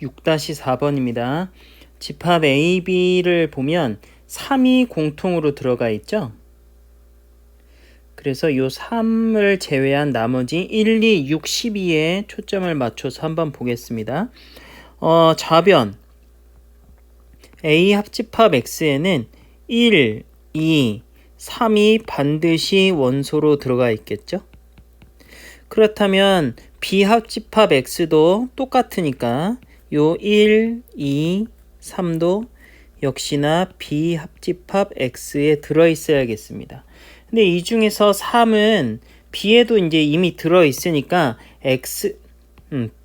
6-4번입니다. 집합 A, B를 보면 3이 공통으로 들어가 있죠. 그래서 이 3을 제외한 나머지 1, 2, 6, 12에 초점을 맞춰서 한번 보겠습니다. 좌변 A 합집합 X에는 1, 2, 3이 반드시 원소로 들어가 있겠죠. 그렇다면 B 합집합 X도 똑같으니까 요 1, 2, 3도 역시나 B 합집합 X에 들어있어야겠습니다. 근데 이 중에서 3은 B에도 이제 이미 들어있으니까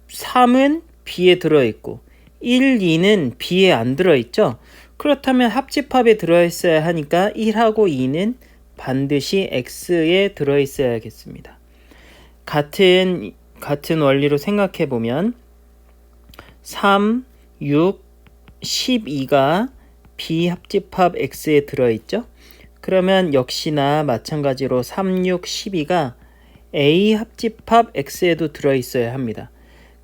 3은 B에 들어있고 1, 2는 B에 안 들어있죠. 그렇다면 합집합에 들어있어야 하니까 1하고 2는 반드시 X에 들어있어야겠습니다. 같은 원리로 생각해 보면 3, 6, 12가 B 합집합 X에 들어있죠. 그러면 역시나 마찬가지로 3, 6, 12가 A 합집합 X에도 들어있어야 합니다.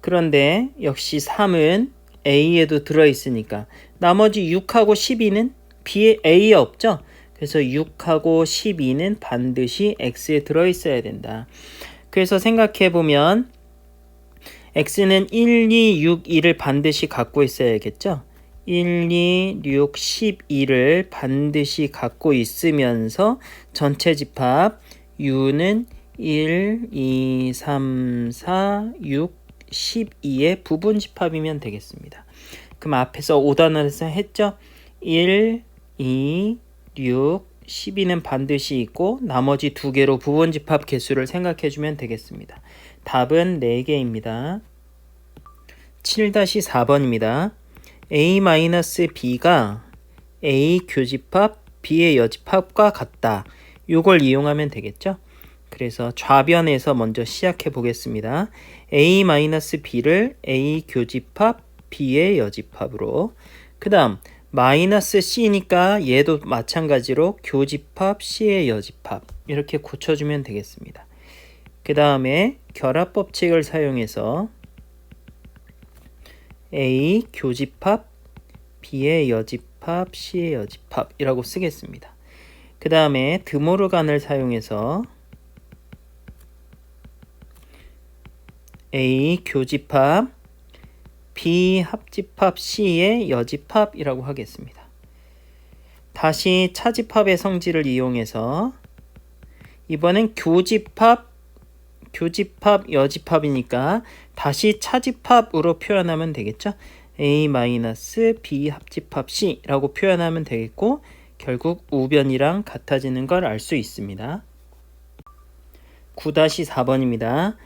그런데 역시 3은 A에도 들어있으니까 나머지 6하고 12는 B에 A에 없죠. 그래서 6하고 12는 반드시 X에 들어있어야 된다. 그래서 생각해보면 X는 1, 2, 6, 2를 반드시 갖고 있어야겠죠. 1, 2, 6, 12를 반드시 갖고 있으면서 전체 집합 U는 1, 2, 3, 4, 6, 12의 부분 집합이면 되겠습니다. 그럼 앞에서 5단원에서 했죠. 1, 2, 6, 12는 반드시 있고 나머지 두 개로 부분 집합 개수를 생각해주면 되겠습니다. 답은 4개입니다. 7-4번입니다. A-B가 A 교집합 B의 여집합과 같다. 이걸 이용하면 되겠죠. 그래서 좌변에서 먼저 시작해 보겠습니다. A-B를 A 교집합 B의 여집합으로, 그 다음 마이너스 C니까 얘도 마찬가지로 교집합 C의 여집합, 이렇게 고쳐주면 되겠습니다. 그 다음에 결합법칙을 사용해서 A 교집합 B의 여집합 C의 여집합 이라고 쓰겠습니다. 그 다음에 드모르간을 사용해서 A 교집합 B 합집합 C의 여집합이라고 하겠습니다. 다시 차집합의 성질을 이용해서 이번엔 교집합 여집합이니까 다시 차집합으로 표현하면 되겠죠. A-B 합집합 C라고 표현하면 되겠고 결국 우변이랑 같아지는 걸 알 수 있습니다. 9-4번입니다.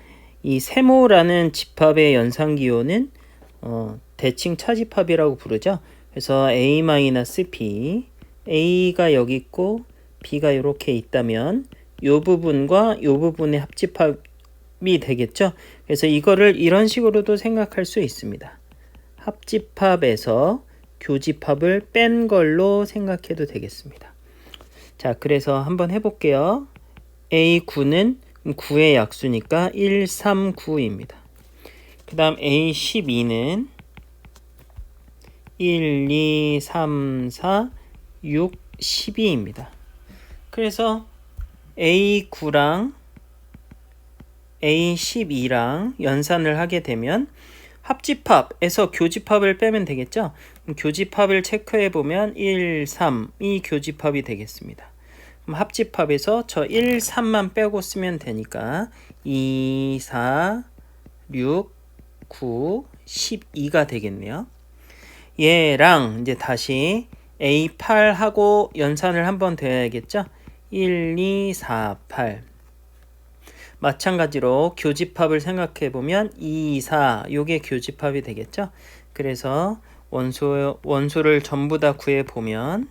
이 세모라는 집합의 연산기호는 대칭 차집합이라고 부르죠. 그래서 A-B, A가 여기 있고 B가 이렇게 있다면 이 부분과 이 부분의 합집합이 되겠죠. 그래서 이거를 이런 식으로도 생각할 수 있습니다. 합집합에서 교집합을 뺀 걸로 생각해도 되겠습니다. 자, 그래서 한번 해볼게요. A9는 9의 약수니까 1, 3, 9입니다. 그 다음 A12는 1, 2, 3, 4, 6, 12입니다. 그래서 A9랑 A12랑 연산을 하게 되면 합집합에서 교집합을 빼면 되겠죠? 교집합을 체크해보면 1, 3이 교집합이 되겠습니다. 그럼 합집합에서 저 1, 3만 빼고 쓰면 되니까 2, 4, 6, 9, 12가 되겠네요. 얘랑 이제 다시 A8하고 연산을 한번 돼야겠죠? 1, 2, 4, 8. 마찬가지로 교집합을 생각해보면 2, 4, 요게 교집합이 되겠죠? 그래서 원소를 전부 다 구해보면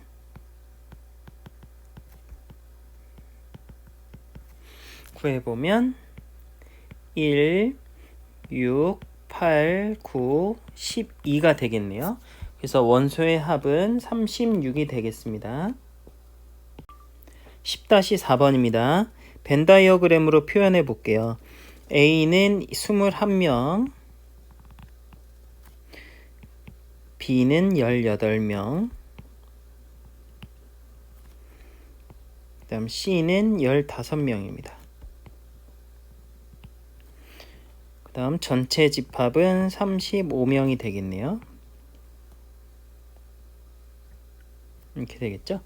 1, 6, 8, 9, 12가 되겠네요. 그래서 원소의 합은 36이 되겠습니다. 10-4번입니다. 벤 다이어그램으로 표현해 볼게요. A는 21명, B는 18명, 그 다음 C는 15명입니다. 그 다음 전체 집합은 35명이 되겠네요. 이렇게 되겠죠.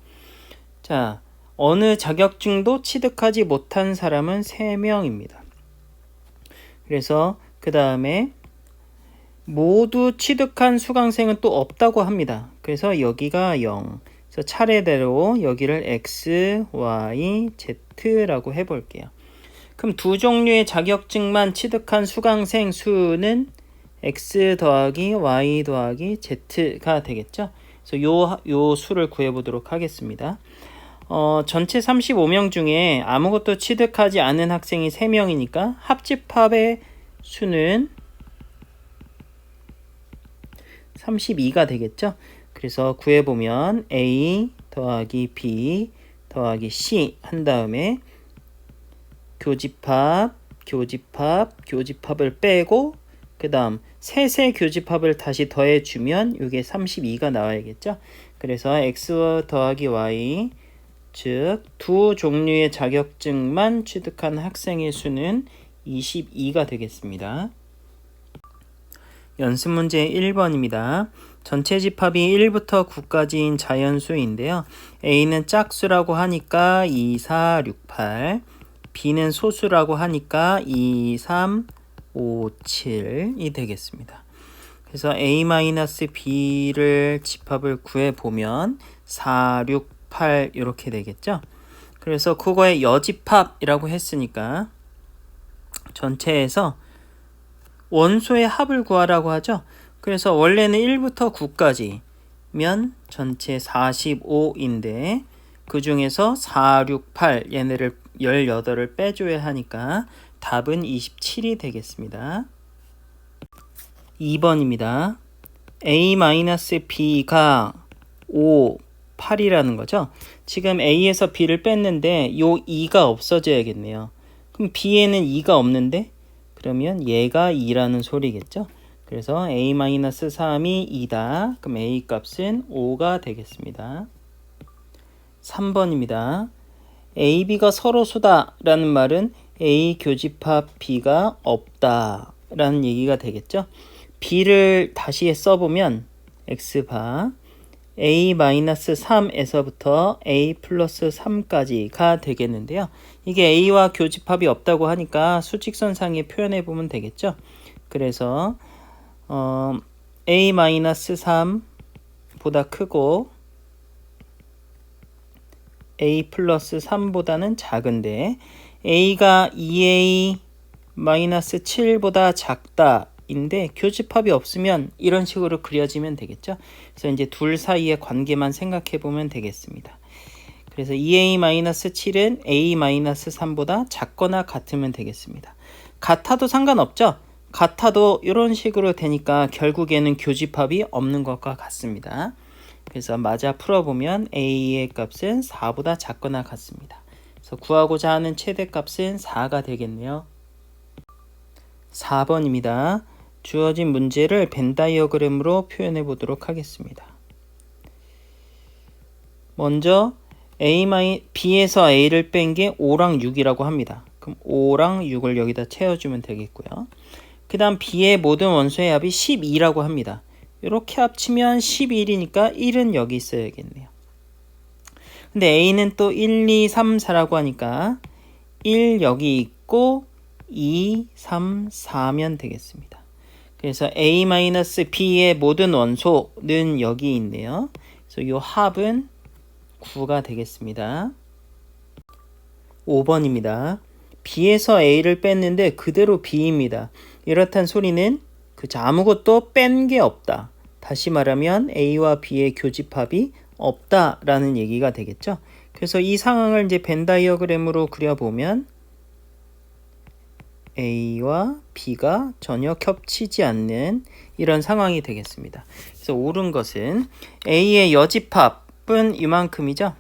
자, 어느 자격증도 취득하지 못한 사람은 3명입니다. 그래서 그 다음에 모두 취득한 수강생은 또 없다고 합니다. 그래서 여기가 0. 그래서 차례대로 여기를 X, Y, Z라고 해볼게요. 그럼 두 종류의 자격증만 취득한 수강생 수는 X 더하기 Y 더하기 Z가 되겠죠. 그래서 요 수를 구해보도록 하겠습니다. 전체 35명 중에 아무것도 취득하지 않은 학생이 3명이니까 합집합의 수는 32가 되겠죠. 그래서 구해보면 A 더하기 B 더하기 C 한 다음에 교집합, 교집합을 빼고 그 다음 셋의 교집합을 다시 더해주면 이게 32가 나와야겠죠. 그래서 X 더하기 Y, 즉 두 종류의 자격증만 취득한 학생의 수는 22가 되겠습니다. 연습 문제 1번입니다. 전체 집합이 1부터 9까지인 자연수인데요. A는 짝수라고 하니까 2, 4, 6, 8, B는 소수라고 하니까 2, 3, 5, 7이 되겠습니다. 그래서 A-B를 집합을 구해보면 4, 6, 8 이렇게 되겠죠. 그래서 그거의 여집합이라고 했으니까 전체에서 원소의 합을 구하라고 하죠. 그래서 원래는 1부터 9까지면 전체 45인데 그 중에서 4, 6, 8 얘네를 18을 빼줘야 하니까 답은 27이 되겠습니다. 2번입니다. A-B가 5, 8이라는 거죠. 지금 A에서 B를 뺐는데 요 2가 없어져야겠네요. 그럼 B에는 2가 없는데 그러면 얘가 2라는 소리겠죠. 그래서 A-3이 2다. 그럼 A 값은 5가 되겠습니다. 3번입니다. A, B가 서로 수다 라는 말은 A 교집합 B가 없다 라는 얘기가 되겠죠. B를 다시 써보면 X바 A-3에서부터 A 플러스 3까지가 되겠는데요. 이게 A와 교집합이 없다고 하니까 수직선상에 표현해보면 되겠죠. 그래서 A-3보다 크고 A 플러스 3보다는 작은데 A가 2A-7보다 작다 인데 교집합이 없으면 이런 식으로 그려지면 되겠죠. 그래서 이제 둘 사이의 관계만 생각해 보면 되겠습니다. 그래서 2A-7은 A-3보다 작거나 같으면 되겠습니다. 같아도 상관없죠. 같아도 이런 식으로 되니까 결국에는 교집합이 없는 것과 같습니다. 그래서 맞아 풀어보면 A의 값은 4보다 작거나 같습니다. 그래서 구하고자 하는 최대값은 4가 되겠네요. 4번입니다. 주어진 문제를 벤 다이어그램으로 표현해 보도록 하겠습니다. 먼저 B에서 A를 뺀 게 5랑 6이라고 합니다. 그럼 5랑 6을 여기다 채워주면 되겠고요. 그 다음 B의 모든 원소의 합이 12라고 합니다. 이렇게 합치면 11이니까 1은 여기 있어야겠네요. 근데 A는 또 1, 2, 3, 4라고 하니까 1 여기 있고 2, 3, 4면 되겠습니다. 그래서 A-B의 모든 원소는 여기 있네요. 그래서 이 합은 9가 되겠습니다. 5번입니다. B에서 A를 뺐는데 그대로 B입니다. 이렇단 소리는 아무것도 뺀 게 없다. 다시 말하면 A와 B의 교집합이 없다라는 얘기가 되겠죠. 그래서 이 상황을 이제 벤 다이어그램으로 그려보면 A와 B가 전혀 겹치지 않는 이런 상황이 되겠습니다. 그래서 옳은 것은 A의 여집합은 이만큼이죠.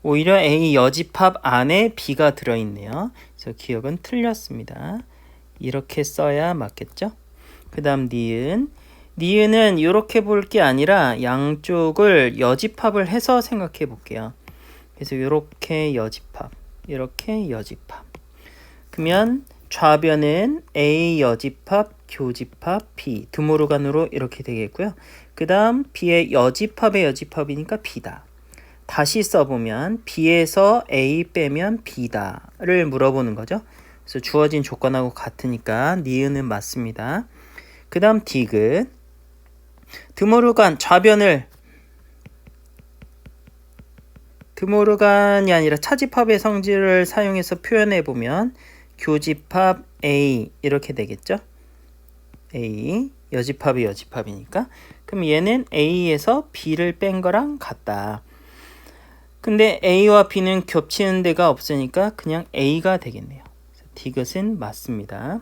오히려 A 여집합 안에 B가 들어있네요. 그래서 기억은 틀렸습니다. 이렇게 써야 맞겠죠. 그 다음 니은 니은은 이렇게 볼 게 아니라 양쪽을 여집합을 해서 생각해 볼게요. 그래서 이렇게 여집합, 이렇게 여집합. 그러면 좌변은 A 여집합, 교집합, B 드모르간으로 이렇게 되겠고요. 그 다음 B의 여집합의 여집합이니까 B다. 다시 써보면 B에서 A 빼면 B다를 물어보는 거죠. 그래서 주어진 조건하고 같으니까 니은은 맞습니다. 그 다음 디귿. 드모르간 좌변을 드모르간이 아니라 차집합의 성질을 사용해서 표현해 보면 교집합 A 이렇게 되겠죠. A 여집합이 여집합이니까 그럼 얘는 A에서 B를 뺀 거랑 같다. 근데 A와 B는 겹치는 데가 없으니까 그냥 A가 되겠네요. 디귿은 맞습니다.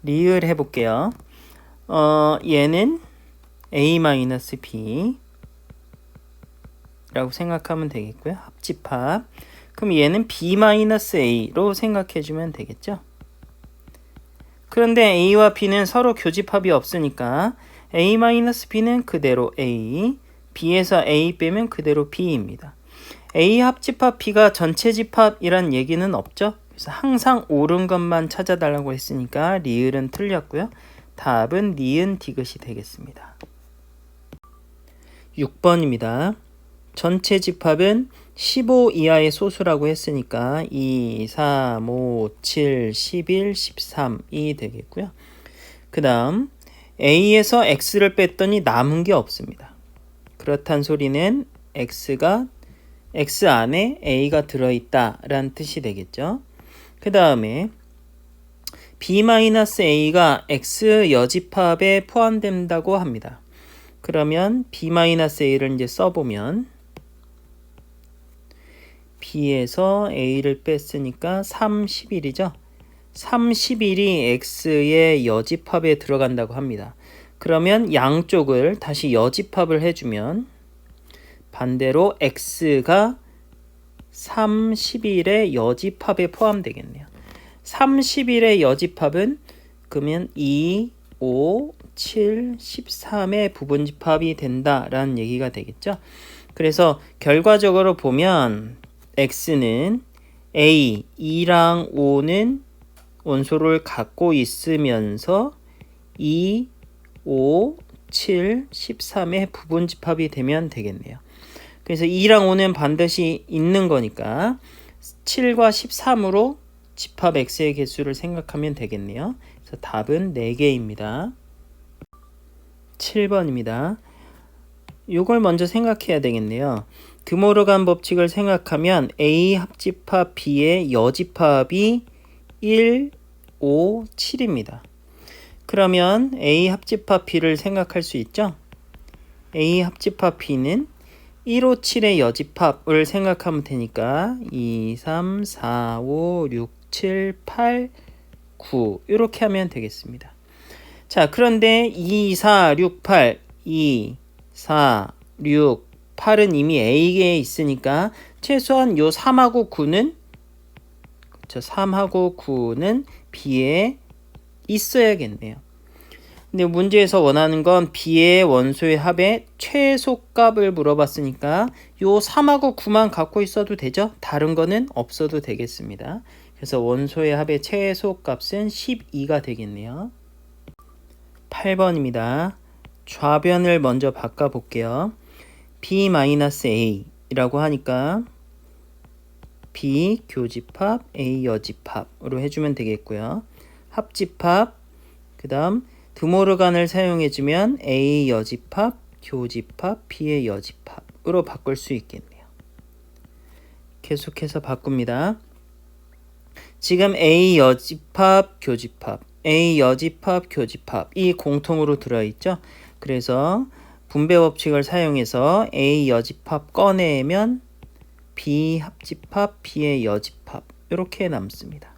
리을 해볼게요. 얘는 A-B 라고 생각하면 되겠고요. 합집합. 그럼 얘는 B-A로 생각해주면 되겠죠. 그런데 A와 B는 서로 교집합이 없으니까 A-B는 그대로 A, B에서 A 빼면 그대로 B입니다. A 합집합 B가 전체 집합이란 얘기는 없죠. 그래서 항상 옳은 것만 찾아달라고 했으니까 리을은 틀렸고요. 답은 니은 디귿이 되겠습니다. 6번입니다. 전체 집합은 15 이하의 소수라고 했으니까 2, 3, 5, 7, 11, 13이 되겠고요. 그 다음 A에서 X를 뺐더니 남은 게 없습니다. 그렇단 소리는 X 안에 A가 들어있다 라는 뜻이 되겠죠. 그 다음에 B-A가 X 여집합에 포함된다고 합니다. 그러면 B-A를 이제 써보면 B에서 A를 뺐으니까 31이죠. 31이 X의 여집합에 들어간다고 합니다. 그러면 양쪽을 다시 여집합을 해주면 반대로 X가 31의 여집합에 포함되겠네요. 31의 여집합은 그러면 2, 5, 7, 13의 부분집합이 된다라는 얘기가 되겠죠. 그래서 결과적으로 보면 X는 A, 2랑 5는 원소를 갖고 있으면서 2, 5, 7, 13의 부분집합이 되면 되겠네요. 그래서 2랑 5는 반드시 있는 거니까 7과 13으로 집합 X의 개수를 생각하면 되겠네요. 그래서 답은 4개입니다. 7번입니다. 이걸 먼저 생각해야 되겠네요. 드모르간 법칙을 생각하면 A 합집합 B의 여집합이 1, 5, 7입니다. 그러면 A 합집합 B를 생각할 수 있죠? A 합집합 B는 1, 5, 7의 여집합을 생각하면 되니까 2, 3, 4, 5, 6, 7, 8, 9 이렇게 하면 되겠습니다. 자, 그런데 2, 4, 6, 8, 2, 4, 6, 8은 이미 A에 있으니까 최소한 요 3하고 9는 그렇죠. 3하고 9는 B에 있어야겠네요. 근데 문제에서 원하는 건 B의 원소의 합의 최소값을 물어봤으니까 요 3하고 9만 갖고 있어도 되죠? 다른 거는 없어도 되겠습니다. 그래서 원소의 합의 최소값은 12가 되겠네요. 8번입니다. 좌변을 먼저 바꿔볼게요. B-A라고 하니까 B 교집합, A 여집합으로 해주면 되겠고요. 합집합, 그 다음 드모르간을 사용해주면 A 여집합, 교집합, B의 여집합으로 바꿀 수 있겠네요. 계속해서 바꿉니다. 지금 A 여집합, 교집합, A 여집합, 교집합이 공통으로 들어있죠. 그래서 분배 법칙을 사용해서 A 여집합 꺼내면 B 합집합, B의 여집합 이렇게 남습니다.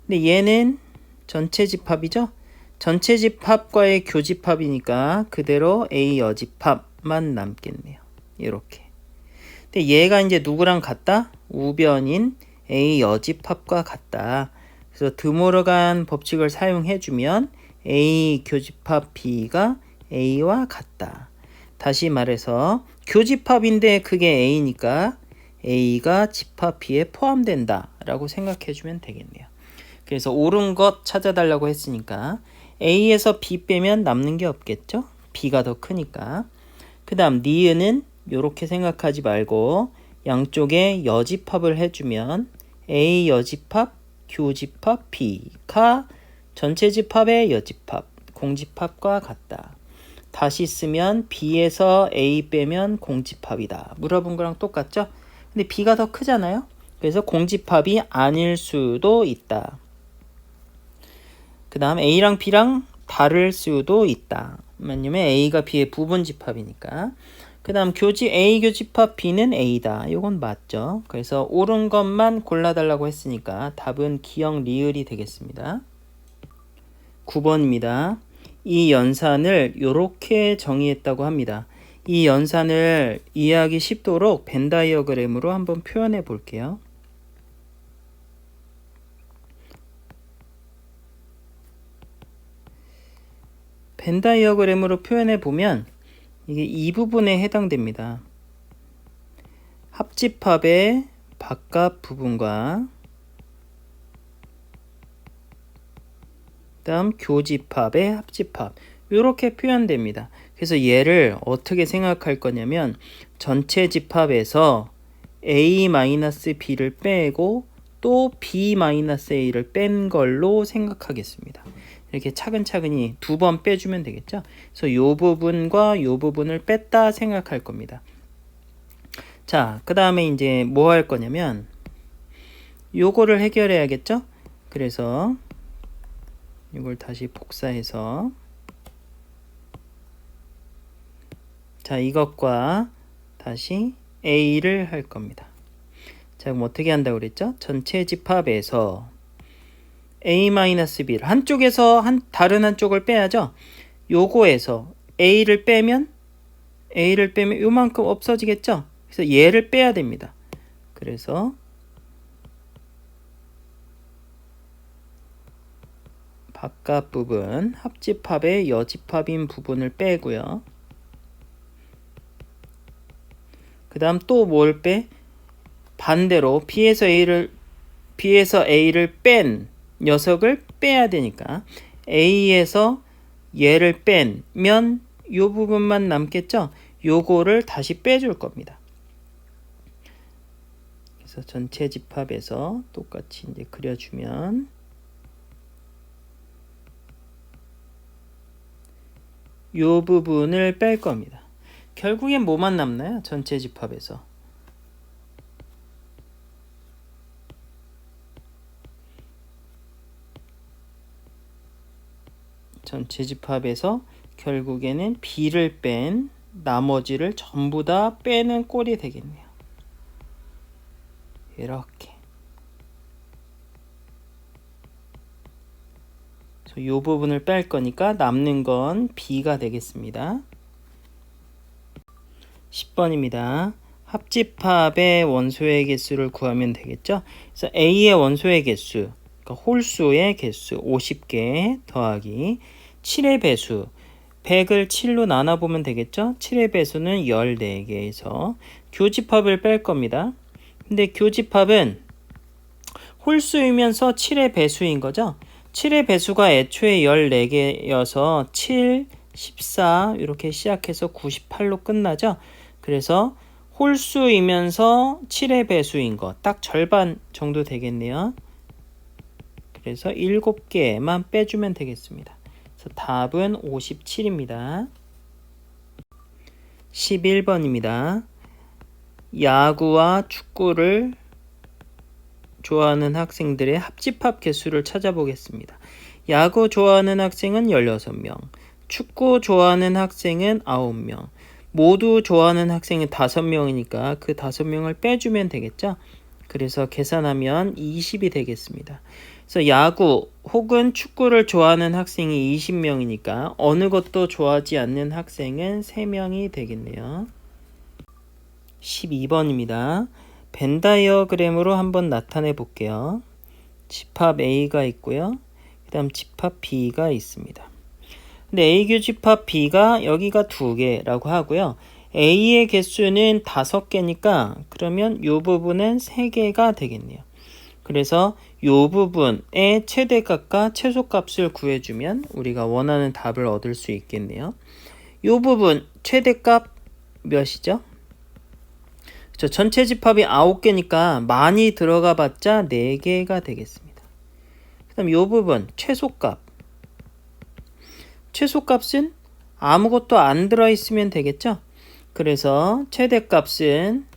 근데 얘는 전체 집합이죠. 전체 집합과의 교집합이니까 그대로 A 여집합만 남겠네요. 이렇게. 근데 얘가 이제 누구랑 같다? 우변인 A 여집합과 같다. 그래서 드모르간 법칙을 사용해주면 A 교집합 B가 A와 같다. 다시 말해서 교집합인데 그게 A니까 A가 집합 B에 포함된다 라고 생각해주면 되겠네요. 그래서 옳은 것 찾아달라고 했으니까 A에서 B 빼면 남는 게 없겠죠? B가 더 크니까. 그 다음 니은은 이렇게 생각하지 말고 양쪽에 여집합을 해주면 A 여집합, 교집합 B가 전체 집합의 여집합, 공집합과 같다. 다시 쓰면 B에서 A 빼면 공집합이다. 물어본 거랑 똑같죠? 근데 B가 더 크잖아요? 그래서 공집합이 아닐 수도 있다. 그 다음 A랑 B랑 다를 수도 있다. 왜냐면 A가 B의 부분 집합이니까. 그 다음 A 교집합 B는 A다. 이건 맞죠? 그래서 옳은 것만 골라달라고 했으니까 답은 기역 리을이 되겠습니다. 9번입니다. 이 연산을 이렇게 정의했다고 합니다. 이 연산을 이해하기 쉽도록 벤 다이어그램으로 한번 표현해 볼게요. 벤 다이어그램으로 표현해 보면 이게 이 부분에 해당됩니다. 합집합의 바깥 부분과 다음 교집합의 합집합 이렇게 표현됩니다. 그래서 얘를 어떻게 생각할 거냐면 전체 집합에서 A-B를 빼고 또 B-A를 뺀 걸로 생각하겠습니다. 이렇게 차근차근히 두 번 빼주면 되겠죠. 그래서 이 부분과 이 부분을 뺐다 생각할 겁니다. 자, 그 다음에 이제 뭐 할 거냐면 요거를 해결해야겠죠. 그래서 이걸 다시 복사해서 자, 이것과 다시 A를 할 겁니다. 자, 그럼 어떻게 한다고 그랬죠? 전체 집합에서 A-B를 한쪽에서 다른 한쪽을 빼야죠. 요거에서 A를 빼면 요만큼 없어지겠죠. 그래서 얘를 빼야 됩니다. 그래서 바깥 부분 합집합의 여집합인 부분을 빼고요. 그 다음 또 뭘 빼? 반대로 B에서 A를 뺀 녀석을 빼야 되니까 A에서 얘를 빼면 이 부분만 남겠죠? 요거를 다시 빼줄 겁니다. 그래서 전체 집합에서 똑같이 이제 그려주면 요 부분을 뺄 겁니다. 결국엔 뭐만 남나요? 전체 집합에서 전체 집합에서 결국에는 B를 뺀 나머지를 전부 다 빼는 꼴이 되겠네요. 이렇게 이 부분을 뺄 거니까 남는 건 B가 되겠습니다. 10번입니다. 합집합의 원소의 개수를 구하면 되겠죠. 그래서 A의 원소의 개수, 그러니까 홀수의 개수 50개 더하기 7의 배수 100을 7로 나눠보면 되겠죠. 7의 배수는 14개에서 교집합을 뺄 겁니다. 근데 교집합은 홀수이면서 7의 배수인 거죠. 7의 배수가 애초에 14개여서 7, 14 이렇게 시작해서 98로 끝나죠. 그래서 홀수이면서 7의 배수인 거 딱 절반 정도 되겠네요. 그래서 7개만 빼주면 되겠습니다. 그래서 답은 57입니다. 11번입니다. 야구와 축구를 좋아하는 학생들의 합집합 개수를 찾아보겠습니다. 야구 좋아하는 학생은 16명, 축구 좋아하는 학생은 9명, 모두 좋아하는 학생은 5명이니까 그 5명을 빼주면 되겠죠? 그래서 계산하면 20이 되겠습니다. 그래서 야구 혹은 축구를 좋아하는 학생이 20명이니까 어느 것도 좋아하지 않는 학생은 3명이 되겠네요. 12번입니다. 벤 다이어그램으로 한번 나타내 볼게요. 집합 A가 있고요. 그 다음 집합 B가 있습니다. 근데 A 교집합 B가 여기가 2개라고 하고요. A의 개수는 5개니까 그러면 이 부분은 3개가 되겠네요. 그래서 이 부분의 최대값과 최소값을 구해주면 우리가 원하는 답을 얻을 수 있겠네요. 이 부분 최대값 몇이죠? 전체 집합이 9개니까 많이 들어가 봤자 4개가 되겠습니다. 그 다음 이 부분 최소값은 아무것도 안 들어있으면 되겠죠? 그래서 최대값은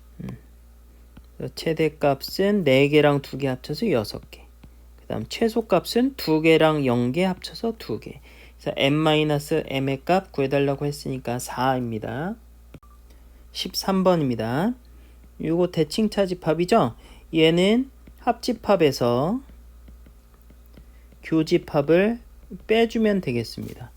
4개랑 2개 합쳐서 6개. 그 다음 최소값은 2개랑 0개 합쳐서 2개. 그래서 n-m의 값 구해달라고 했으니까 4입니다. 13번입니다. 이거 대칭 차집합이죠? 얘는 합집합에서 교집합을 빼주면 되겠습니다.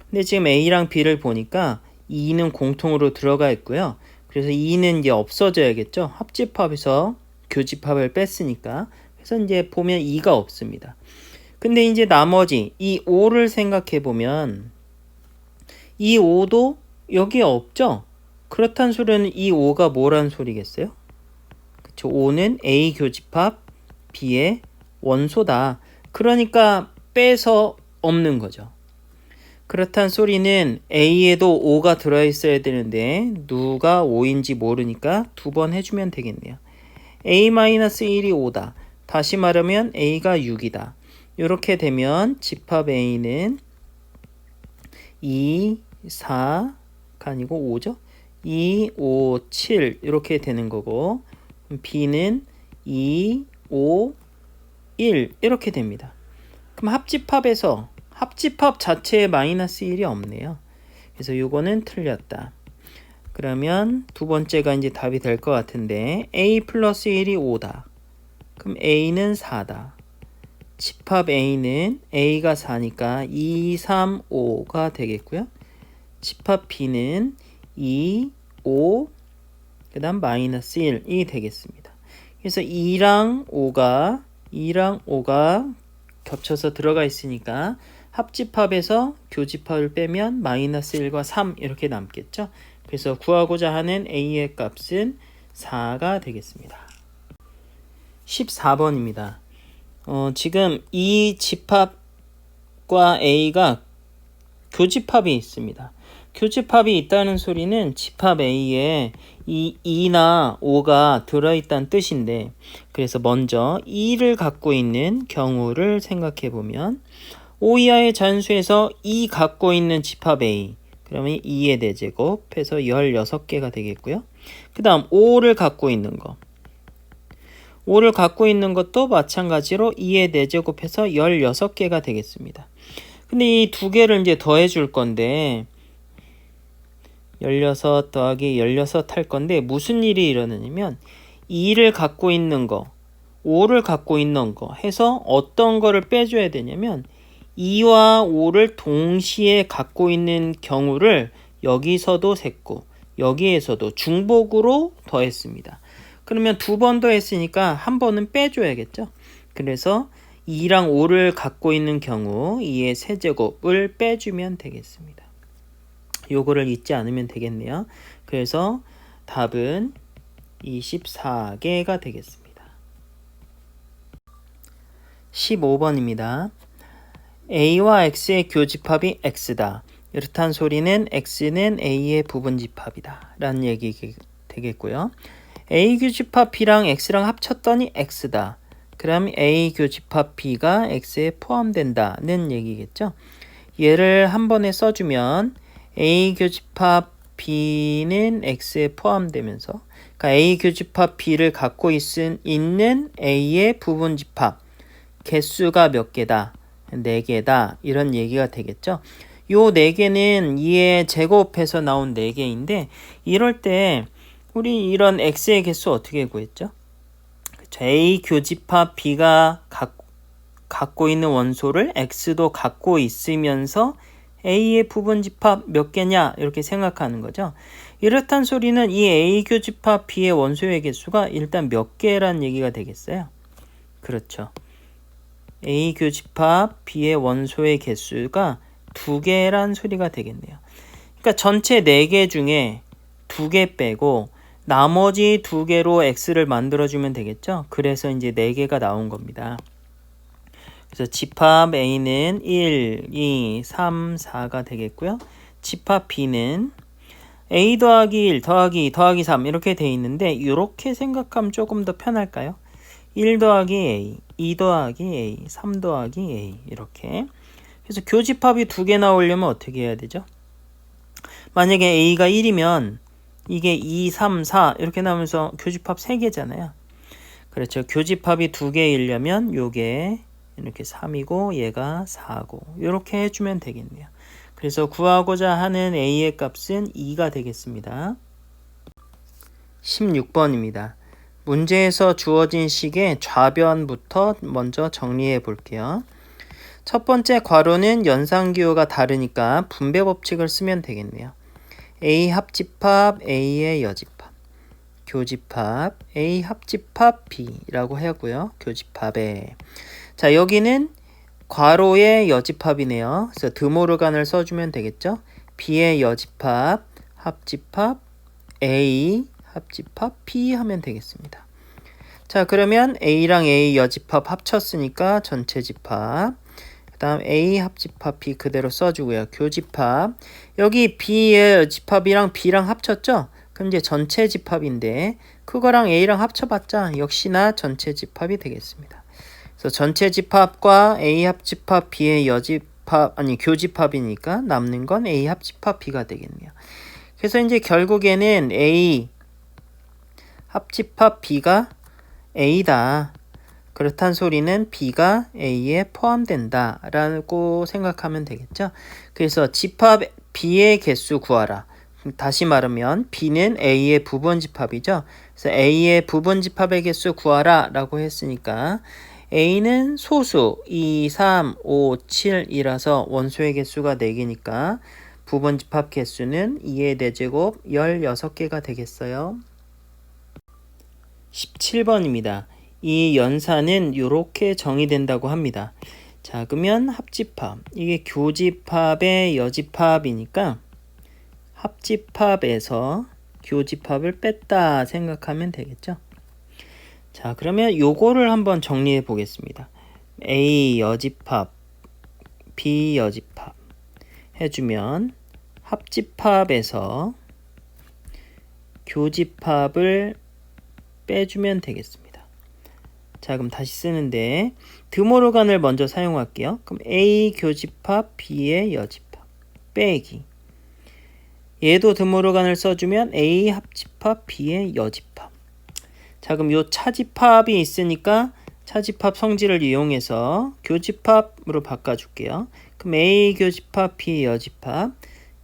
근데 지금 A랑 B를 보니까 2는 공통으로 들어가 있고요. 그래서 2는 이제 없어져야겠죠. 합집합에서 교집합을 뺐으니까. 그래서 이제 보면 2가 없습니다. 근데 이제 나머지 이 5를 생각해 보면 이 5도 여기에 없죠. 그렇단 소리는 이 5가 뭐란 소리겠어요? 그쵸? 5는 A 교집합 B의 원소다. 그러니까 빼서 없는 거죠. 그렇단 소리는 A에도 5가 들어있어야 되는데 누가 5인지 모르니까 2번 해주면 되겠네요. A-1이 5다. 다시 말하면 A가 6이다. 이렇게 되면 집합 A는 2, 4가 아니고 5죠. 2, 5, 7 이렇게 되는 거고 B는 2, 5, 1 이렇게 됩니다. 그럼 합집합 자체에 마이너스 1이 없네요. 그래서 요거는 틀렸다. 그러면 두 번째가 이제 답이 될 것 같은데 A 플러스 1이 5다. 그럼 A는 4다. 집합 A는 A가 4니까 2, 3, 5가 되겠고요. 집합 B는 2, 5, 그 다음 마이너스 1이 되겠습니다. 그래서 2랑 5가 겹쳐서 들어가 있으니까 합집합에서 교집합을 빼면 마이너스 1과 3 이렇게 남겠죠. 그래서 구하고자 하는 A의 값은 4가 되겠습니다. 14번입니다. 지금 이 집합과 A가 교집합이 있습니다. 교집합이 있다는 소리는 집합 A에 이 2나 5가 들어있다는 뜻인데 그래서 먼저 2를 갖고 있는 경우를 생각해 보면 5 이하의 잔수에서 2 갖고 있는 집합 A 그러면 2의 4제곱 해서 16개가 되겠고요. 그 다음 5를 갖고 있는 거 5를 갖고 있는 것도 마찬가지로 2의 4제곱 해서 16개가 되겠습니다. 근데 이 두 개를 이제 더해 줄 건데 16 더하기 16 할 건데 무슨 일이 일어나냐면 2를 갖고 있는 거 5를 갖고 있는 거 해서 어떤 거를 빼줘야 되냐면 2와 5를 동시에 갖고 있는 경우를 여기서도 셌고 여기에서도 중복으로 더했습니다. 그러면 두 번 더했으니까 한 번은 빼줘야겠죠. 그래서 2랑 5를 갖고 있는 경우 2의 세제곱을 빼주면 되겠습니다. 요거를 잊지 않으면 되겠네요. 그래서 답은 24개가 되겠습니다. 15번입니다. A와 X의 교집합이 X다. 이렇단 소리는 X는 A의 부분집합이다. 라는 얘기 되겠고요. A 교집합 B랑 X랑 합쳤더니 X다. 그럼 A 교집합 B가 X에 포함된다는 얘기겠죠. 얘를 한 번에 써주면 A 교집합 B는 X에 포함되면서 그러니까 A 교집합 B를 갖고 있는 A의 부분집합 개수가 몇 개다? 4개다. 이런 얘기가 되겠죠. 요 4개는 2의 제곱해서 나온 4개인데 이럴 때 우리 이런 X의 개수 어떻게 구했죠? 그렇죠. A 교집합 B가 갖고 있는 원소를 X도 갖고 있으면서 A의 부분집합 몇 개냐 이렇게 생각하는 거죠. 이렇단 소리는 이 A 교집합 B의 원소의 개수가 일단 몇 개란 얘기가 되겠어요. 그렇죠. A 교집합 B의 원소의 개수가 2개란 소리가 되겠네요. 그러니까 전체 4개 중에 2개 빼고 나머지 2개로 x를 만들어주면 되겠죠. 그래서 이제 4개가 나온 겁니다. 그래서 집합 a는 1, 2, 3, 4가 되겠고요. 집합 b는 a 더하기 1 더하기 3 이렇게 돼 있는데 이렇게 생각하면 조금 더 편할까요? 1 더하기 a, 2 더하기 a, 3 더하기 a 이렇게. 그래서 교집합이 2개 나오려면 어떻게 해야 되죠? 만약에 a가 1이면 이게 2, 3, 4 이렇게 나오면서 교집합 3개잖아요. 그렇죠. 교집합이 2개이려면 요게 이렇게 3이고 얘가 4고 이렇게 해주면 되겠네요. 그래서 구하고자 하는 a의 값은 2가 되겠습니다. 16번입니다. 문제에서 주어진 식의 좌변부터 먼저 정리해 볼게요. 첫 번째 괄호는 연산기호가 다르니까 분배 법칙을 쓰면 되겠네요. A 합집합 A의 여집합, 교집합 A 합집합 B라고 하고요. 교집합에 자 여기는 괄호의 여집합이네요. 그래서 드모르간을 써주면 되겠죠. B의 여집합 합집합 A 합집합 B 하면 되겠습니다. 자 그러면 A랑 A 여집합 합쳤으니까 전체 집합, 그 다음 A 합집합 B 그대로 써주고요. 교집합 여기 B의 여집합이랑 B랑 합쳤죠. 그럼 이제 전체 집합인데 그거랑 A랑 합쳐봤자 역시나 전체 집합이 되겠습니다. 그래서 전체 집합과 A 합집합 B의 여집합 교집합이니까 남는 건 A 합집합 B가 되겠네요. 그래서 이제 결국에는 A 합집합 B가 A다. 그렇단 소리는 B가 A에 포함된다 라고 생각하면 되겠죠. 그래서 집합 B의 개수 구하라. 다시 말하면 B는 A의 부분집합이죠. 그래서 A의 부분집합의 개수 구하라 라고 했으니까 A는 소수 2, 3, 5, 7이라서 원소의 개수가 4개니까 부분집합 개수는 2의 4제곱 16개가 되겠어요. 17번입니다. 이 연산은 이렇게 정의된다고 합니다. 자, 그러면 합집합. 이게 교집합의 여집합이니까 합집합에서 교집합을 뺐다 생각하면 되겠죠. 자, 그러면 요거를 한번 정리해 보겠습니다. A 여집합, B 여집합 해주면 합집합에서 교집합을 빼주면 되겠습니다. 자 그럼 다시 쓰는데 드모르간을 먼저 사용할게요. 그럼 A 교집합 B의 여집합 빼기 얘도 드모르간을 써주면 A 합집합 B의 여집합. 자 그럼 요 차집합이 있으니까 차집합 성질을 이용해서 교집합으로 바꿔줄게요. 그럼 A 교집합 B 여집합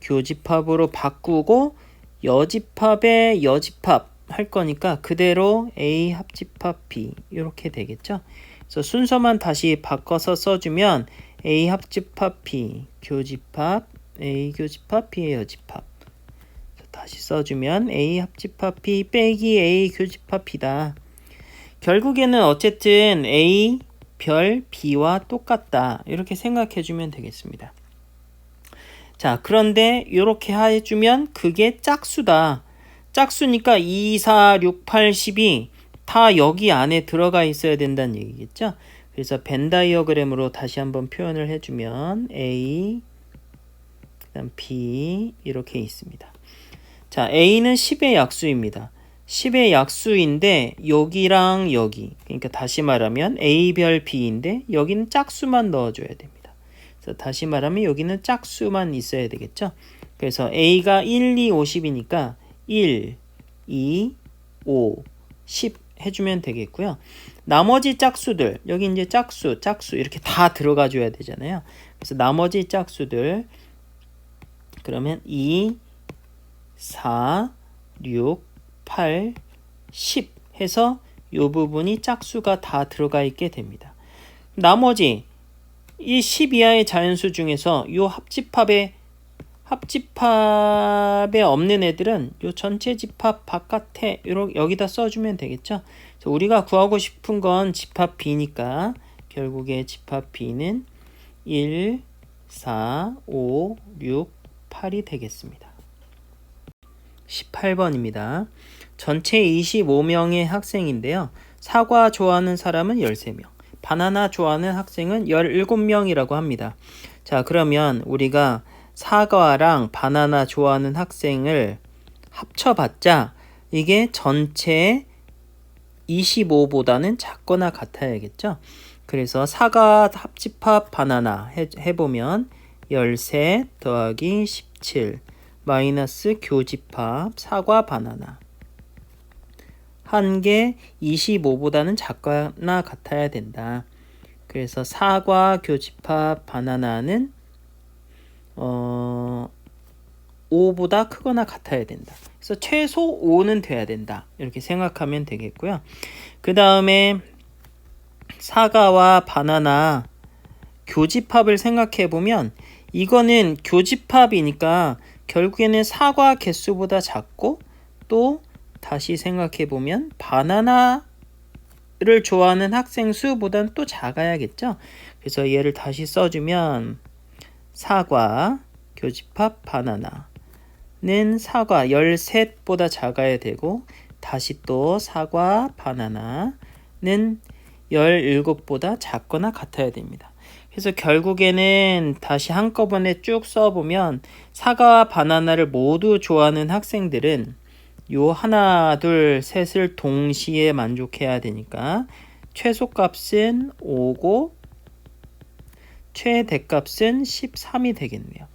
교집합으로 바꾸고 여집합의 여집합 할 거니까 그대로 A 합집합 B 이렇게 되겠죠. 그래서 순서만 다시 바꿔서 써주면 A 합집합 B 교집합 A 교집합 B의 여집합 다시 써주면 A 합집합 B 빼기 A 교집합 B다. 결국에는 어쨌든 A 별 B와 똑같다 이렇게 생각해주면 되겠습니다. 자 그런데 이렇게 해주면 그게 짝수다. 짝수니까 2, 4, 6, 8, 12 다 여기 안에 들어가 있어야 된다는 얘기겠죠. 그래서 벤 다이어그램으로 다시 한번 표현을 해주면 A 그다음 B 이렇게 있습니다. 자 A는 10의 약수입니다. 10의 약수인데 여기랑 여기 그러니까 다시 말하면 A별 B인데 여기는 짝수만 넣어줘야 됩니다. 그래서 다시 말하면 여기는 짝수만 있어야 되겠죠. 그래서 A가 1, 2, 50이니까 1, 2, 5, 10 해주면 되겠고요. 나머지 짝수들 여기 이제 짝수 이렇게 다 들어가 줘야 되잖아요. 그래서 나머지 짝수들 그러면 2, 4, 6, 8, 10 해서 이 부분이 짝수가 다 들어가 있게 됩니다. 나머지 이 10 이하의 자연수 중에서 이 합집합에 없는 애들은 요 전체 집합 바깥에 여기다 써주면 되겠죠. 그래서 우리가 구하고 싶은 건 집합 B니까 결국에 집합 B는 1, 4, 5, 6, 8이 되겠습니다. 18번입니다. 전체 25명의 학생인데요. 사과 좋아하는 사람은 13명, 바나나 좋아하는 학생은 17명이라고 합니다. 자, 그러면 우리가 사과랑 바나나 좋아하는 학생을 합쳐봤자 이게 전체 25보다는 작거나 같아야겠죠. 그래서 사과 합집합 바나나 해보면 13 더하기 17 마이너스 교집합 사과 바나나 한 개 25보다는 작거나 같아야 된다. 그래서 사과 교집합 바나나는 5보다 크거나 같아야 된다. 그래서 최소 5는 돼야 된다. 이렇게 생각하면 되겠고요. 그 다음에 사과와 바나나 교집합을 생각해 보면 이거는 교집합이니까 결국에는 사과 개수보다 작고 또 다시 생각해 보면 바나나를 좋아하는 학생 수보다는 또 작아야겠죠. 그래서 얘를 다시 써주면 사과 교집합 바나나는 사과 13보다 작아야 되고 다시 또 사과 바나나는 17보다 작거나 같아야 됩니다. 그래서 결국에는 다시 한꺼번에 쭉 써보면 사과와 바나나를 모두 좋아하는 학생들은 요 하나, 둘, 셋을 동시에 만족해야 되니까 최소값은 5고 최대값은 13이 되겠네요.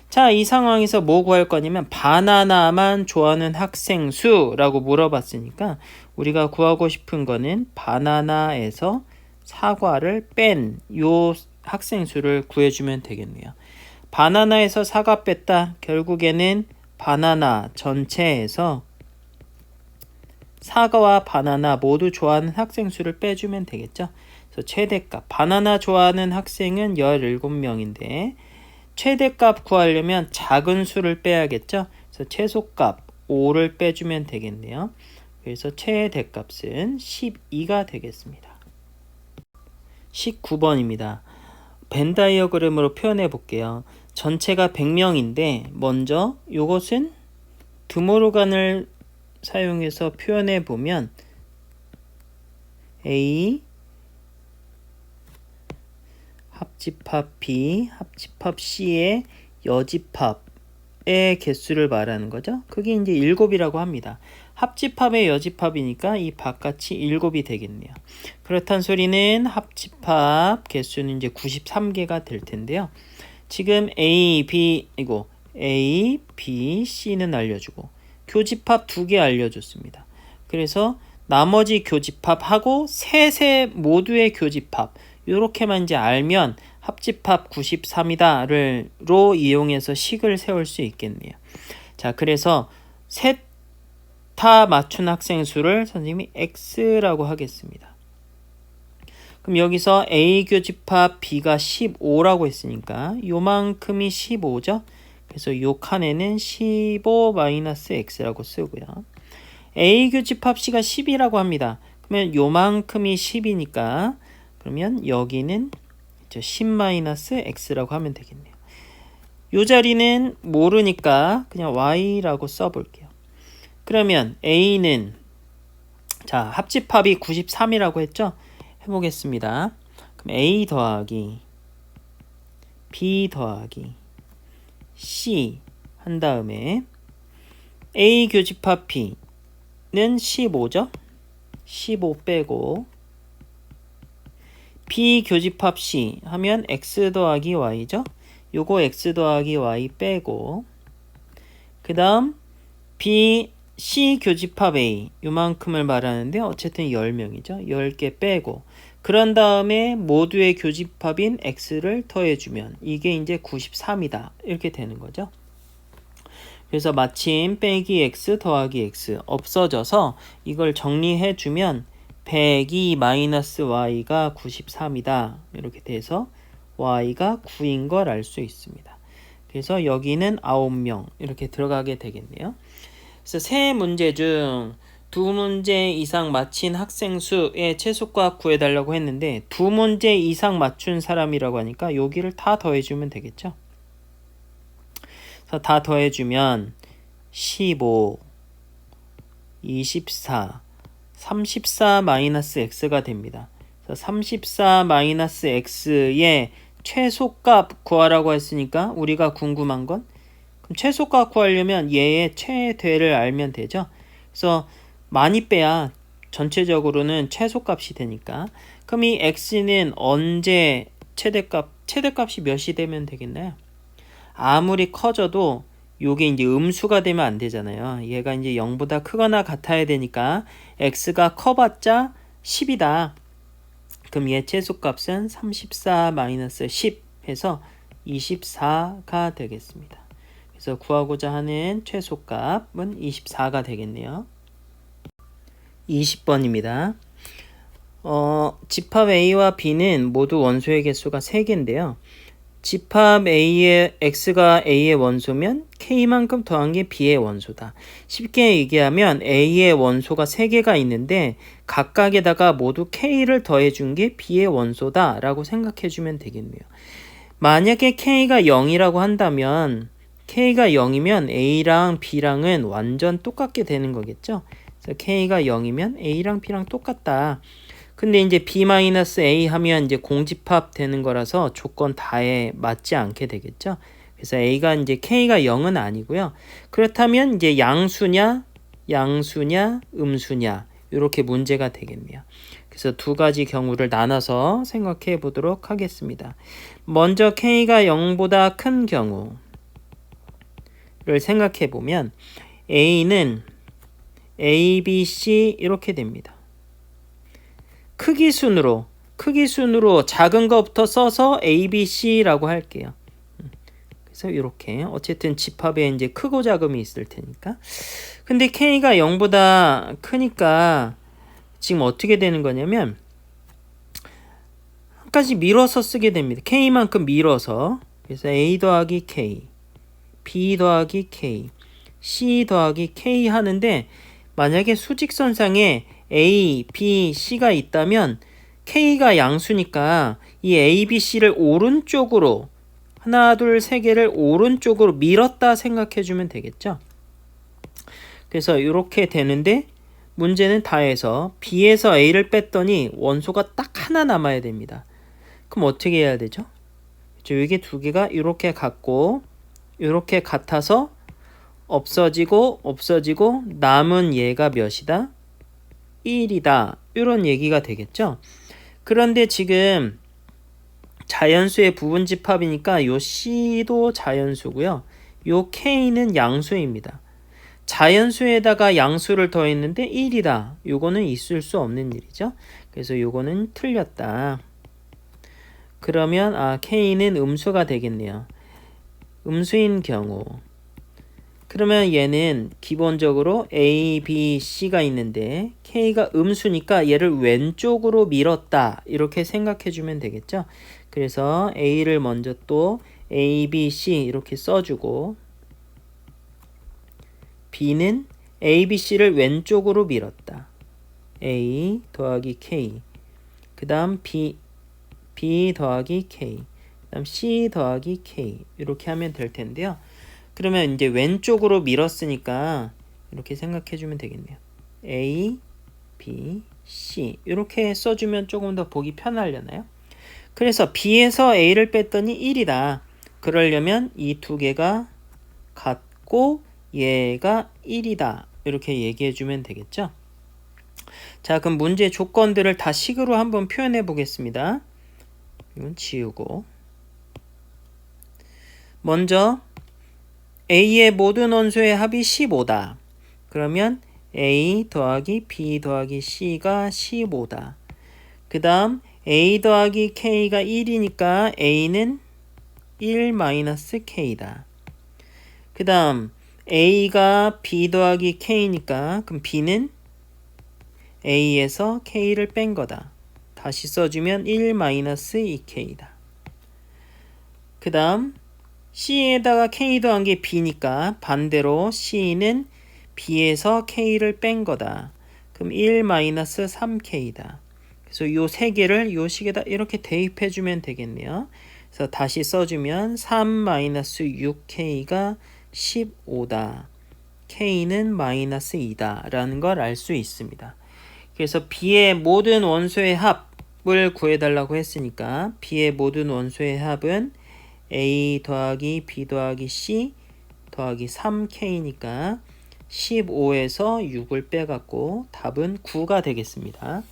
자, 이 상황에서 뭐 구할 거냐면 바나나만 좋아하는 학생 수라고 물어봤으니까 우리가 구하고 싶은 거는 바나나에서 사과를 뺀 요 학생 수를 구해주면 되겠네요. 바나나에서 사과 뺐다. 결국에는 바나나 전체에서 사과와 바나나 모두 좋아하는 학생 수를 빼주면 되겠죠. 그래서 최대값 바나나 좋아하는 학생은 17명인데 최대값 구하려면 작은 수를 빼야겠죠. 그래서 최소값 5를 빼주면 되겠네요. 그래서 최대값은 12가 되겠습니다. 19번입니다. 벤 다이어그램으로 표현해 볼게요. 전체가 100명인데 먼저 이것은 드모르간을 사용해서 표현해 보면 A 합집합 B 합집합 C의 여집합의 개수를 말하는 거죠. 그게 이제 7이라고 합니다. 합집합의 여집합이니까 이 바깥이 7이 되겠네요. 그렇단 소리는 합집합 개수는 이제 93개가 될 텐데요. 지금 A, B, C는 알려주고 교집합 2개 알려줬습니다. 그래서 나머지 교집합하고 셋의 모두의 교집합 이렇게만 이제 알면 합집합 93이다로 이용해서 식을 세울 수 있겠네요. 자, 그래서 셋 다 맞춘 학생 수를 선생님이 X라고 하겠습니다. 그럼 여기서 A 교집합 B가 15라고 했으니까 요만큼이 15죠. 그래서 요 칸에는 15-X라고 쓰고요. A 교집합 C가 10이라고 합니다. 그러면 요만큼이 10이니까 그러면 여기는 10-X라고 하면 되겠네요. 요 자리는 모르니까 그냥 Y라고 써볼게요. 그러면 A는 자 합집합이 93이라고 했죠? 해보겠습니다. 그럼 A 더하기 B 더하기 C 한 다음에 A 교집합 B는 15죠? 15 빼고 B 교집합 C 하면 X 더하기 Y죠? 요거 X 더하기 Y 빼고 그 다음 B, C 교집합 A 요만큼을 말하는데 어쨌든 10명이죠. 10개 빼고 그런 다음에 모두의 교집합인 X를 더해주면 이게 이제 93이다. 이렇게 되는 거죠. 그래서 마침 빼기 X 더하기 X 없어져서 이걸 정리해주면 102-Y가 93이다. 이렇게 돼서 Y가 9인 걸 알 수 있습니다. 그래서 여기는 9명 이렇게 들어가게 되겠네요. 그래서 세 문제 중 두 문제 이상 맞힌 학생 수의 최소값 구해달라고 했는데 두 문제 이상 맞춘 사람이라고 하니까 여기를 다 더해주면 되겠죠. 그래서 다 더해주면 15, 24, 34 마이너스 x가 됩니다. 그래서 34 마이너스 x의 최소값 구하라고 했으니까 우리가 궁금한 건 그럼 최소값 구하려면 얘의 최대를 알면 되죠. 그래서 많이 빼야 전체적으로는 최소값이 되니까 그럼 이 x는 언제 최대값이 몇이 되면 되겠나요? 아무리 커져도 요게 이제 음수가 되면 안 되잖아요. 얘가 이제 0보다 크거나 같아야 되니까 x가 커봤자 10이다. 그럼 얘 최소값은 34 마이너스 10 해서 24가 되겠습니다. 그래서 구하고자 하는 최소값은 24가 되겠네요. 20번입니다. 집합 A와 B는 모두 원소의 개수가 3개인데요. 집합 A의 X가 A의 원소면 K만큼 더한 게 B의 원소다. 쉽게 얘기하면 A의 원소가 3개가 있는데 각각에다가 모두 K를 더해준 게 B의 원소다 라고 생각해주면 되겠네요. 만약에 K가 0이라고 한다면 K가 0이면 A랑 B랑은 완전 똑같게 되는 거겠죠. 그래서 K가 0이면 A랑 B랑 똑같다. 근데 이제 B-A 하면 이제 공집합 되는 거라서 조건 다에 맞지 않게 되겠죠. 그래서 A가 이제 K가 0은 아니고요. 그렇다면 이제 양수냐, 음수냐 이렇게 문제가 되겠네요. 그래서 두 가지 경우를 나눠서 생각해 보도록 하겠습니다. 먼저 K가 0보다 큰 경우를 생각해 보면 A는 A, B, C 이렇게 됩니다. 크기 순으로 작은 것부터 써서 A, B, C라고 할게요. 그래서 이렇게 어쨌든 집합에 이제 크고 작음이 있을 테니까. 근데 K가 0보다 크니까 지금 어떻게 되는 거냐면 한 가지 밀어서 쓰게 됩니다. K만큼 밀어서. 그래서 A 더하기 K, B 더하기 K, C 더하기 K 하는데 만약에 수직선상에 A, B, C가 있다면 K가 양수니까 이 A, B, C를 오른쪽으로 하나, 둘, 세 개를 오른쪽으로 밀었다 생각해주면 되겠죠. 그래서 이렇게 되는데 문제는 다해서 B에서 A를 뺐더니 원소가 딱 하나 남아야 됩니다. 그럼 어떻게 해야 되죠? 이게 두 개가 이렇게 같고 이렇게 같아서 없어지고 남은 얘가 몇이다? 1이다. 이런 얘기가 되겠죠. 그런데 지금 자연수의 부분집합이니까 요 C도 자연수고요. 요 K는 양수입니다. 자연수에다가 양수를 더했는데 1이다. 요거는 있을 수 없는 일이죠. 그래서 요거는 틀렸다. 그러면 K는 음수가 되겠네요. 음수인 경우 그러면 얘는 기본적으로 A, B, C가 있는데 K가 음수니까 얘를 왼쪽으로 밀었다 이렇게 생각해주면 되겠죠. 그래서 A를 먼저 또 A, B, C 이렇게 써주고 B는 A, B, C를 왼쪽으로 밀었다. A 더하기 K 그 다음 B 더하기 K 그 다음 C 더하기 K 이렇게 하면 될 텐데요. 그러면 이제 왼쪽으로 밀었으니까 이렇게 생각해주면 되겠네요. A, B, C 이렇게 써주면 조금 더 보기 편하려나요? 그래서 B에서 A를 뺐더니 1이다. 그러려면 이 두 개가 같고 얘가 1이다. 이렇게 얘기해주면 되겠죠? 자, 그럼 문제 조건들을 다 식으로 한번 표현해 보겠습니다. 이건 지우고 먼저 A의 모든 원소의 합이 15다. 그러면 A 더하기 B 더하기 C가 15다. 그 다음 A 더하기 K가 1이니까 A는 1-K다. 그 다음 A가 B 더하기 K니까 그럼 B는 A에서 K를 뺀 거다. 다시 써주면 1-2K다. 그 다음 C에다가 K 더한 게 B니까 반대로 C는 B에서 K를 뺀 거다. 그럼 1-3K다. 그래서 요 세 개를 요 식에다 이렇게 대입해 주면 되겠네요. 그래서 다시 써주면 3-6K가 15다. K는 -2다 라는 걸 알 수 있습니다. 그래서 B의 모든 원소의 합을 구해달라고 했으니까 B의 모든 원소의 합은 A 더하기 B 더하기 C 더하기 3K니까 15에서 6을 빼갖고 답은 9가 되겠습니다.